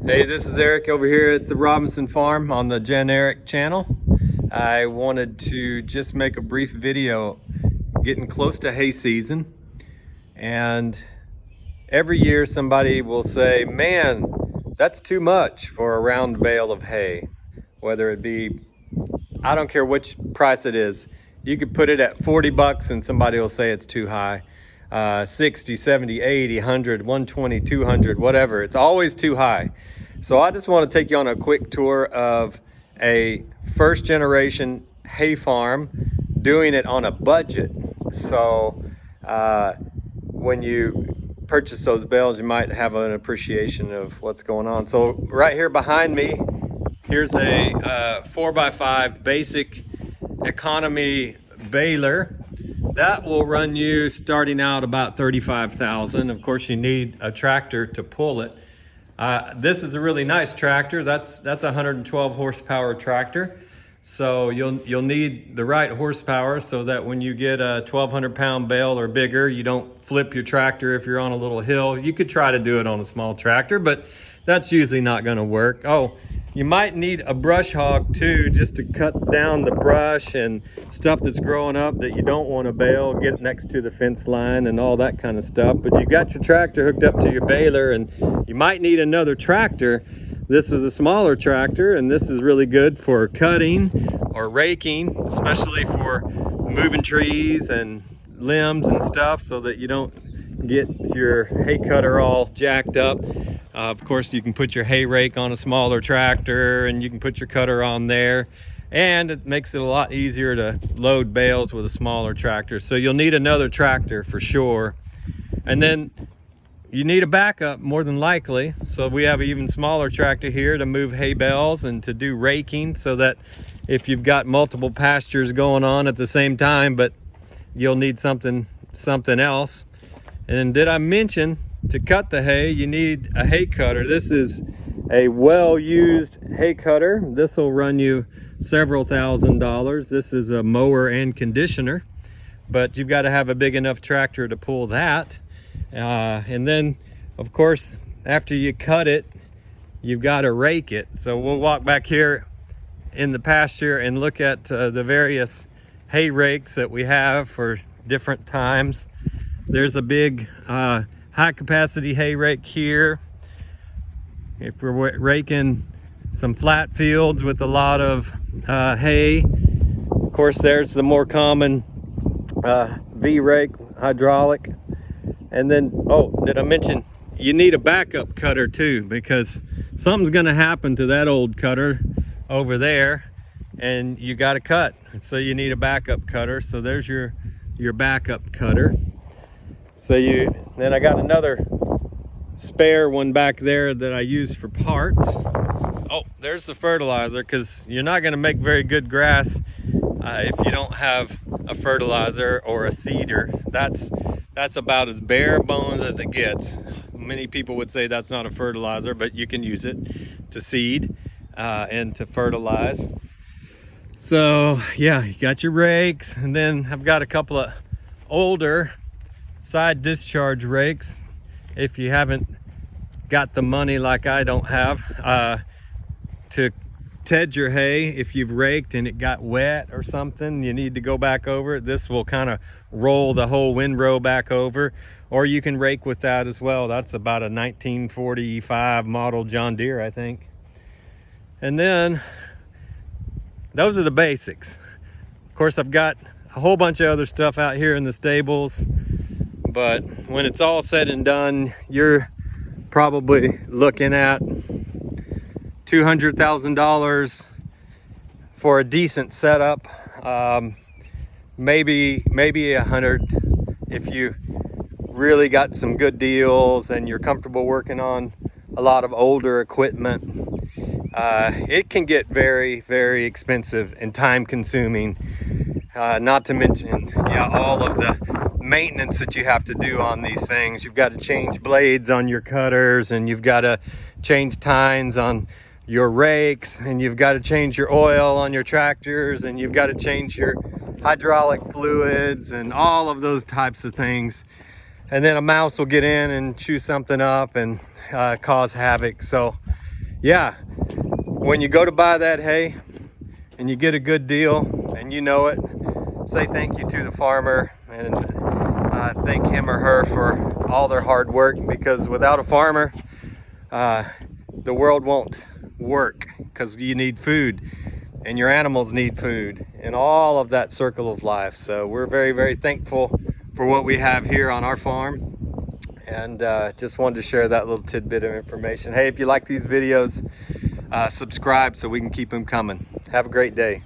Hey, this is Eric over here at the Robinson Farm on the Gen Eric channel. I wanted to just make a brief video getting close to hay season, and every year somebody will say, man, that's too much for a round bale of hay. Whether it be, I don't care which price it is, you could put it at 40 bucks and somebody will say it's too high. 60, 70, 80, 100, 120, 200, whatever. It's always too high. So I just want to take you on a quick tour of a first generation hay farm doing it on a budget. So when you purchase those bales, you might have an appreciation of what's going on. So right here behind me, here's a 4x5 basic economy baler. That will run you starting out about $35,000. Of course, you need a tractor to pull it. This is a really nice tractor. That's a 112 horsepower tractor. So you'll need the right horsepower so that when you get a 1,200 pound bale or bigger, you don't flip your tractor if you're on a little hill. You could try to do it on a small tractor, but that's usually not going to work. Oh, you might need a brush hog too, just to cut down the brush and stuff that's growing up that you don't want to bale, get next to the fence line and all that kind of stuff. But you got your tractor hooked up to your baler, and you might need another tractor. This is a smaller tractor, and this is really good for cutting or raking, especially for moving trees and limbs and stuff, so that you don't get your hay cutter all jacked up. Of course, you can put your hay rake on a smaller tractor, and you can put your cutter on there, and it makes it a lot easier to load bales with a smaller tractor. So you'll need another tractor for sure. And then you need a backup more than likely. So we have an even smaller tractor here to move hay bales and to do raking, so that if you've got multiple pastures going on at the same time, but you'll need something else. And did I mention, to cut the hay, you need a hay cutter. This is a well-used hay cutter. This will run you several $1,000s. This is a mower and conditioner, but you've got to have a big enough tractor to pull that. And then, of course, after you cut it, you've got to rake it. So we'll walk back here in the pasture and look at the various hay rakes that we have for different times. There's a big high capacity hay rake here. If we're raking some flat fields with a lot of hay. Of course, there's the more common V rake, hydraulic. And then, oh, did I mention you need a backup cutter too, because something's going to happen to that old cutter over there and you got to cut. So you need a backup cutter. So there's your backup cutter. So then I got another spare one back there that I use for parts. Oh, there's the fertilizer, because you're not going to make very good grass if you don't have a fertilizer or a seeder. That's about as bare bones as it gets. Many people would say that's not a fertilizer, but you can use it to seed and to fertilize. So yeah, you got your rakes, and then I've got a couple of older side discharge rakes. If you haven't got the money like I don't have to ted your hay, if you've raked and it got wet or something, you need to go back over it. This will kind of roll the whole windrow back over, or you can rake with that as well. That's about a 1945 model John Deere, I think. And then those are the basics. Of course, I've got a whole bunch of other stuff out here in the stables, but when it's all said and done, you're probably looking at $200,000 for a decent setup. Maybe 100 if you really got some good deals and you're comfortable working on a lot of older equipment. It can get very, very expensive and time consuming. Not to mention, all of the maintenance that you have to do on these things. You've got to change blades on your cutters, and you've got to change tines on your rakes, and you've got to change your oil on your tractors, and you've got to change your hydraulic fluids and all of those types of things. And then a mouse will get in and chew something up and cause havoc. So yeah, when you go to buy that hay and you get a good deal and you know it, say thank you to the farmer and thank him or her for all their hard work, because without a farmer, the world won't work, because you need food and your animals need food and all of that circle of life. So we're very, very thankful for what we have here on our farm, and just wanted to share that little tidbit of information. Hey, if you like these videos, subscribe so we can keep them coming. Have a great day.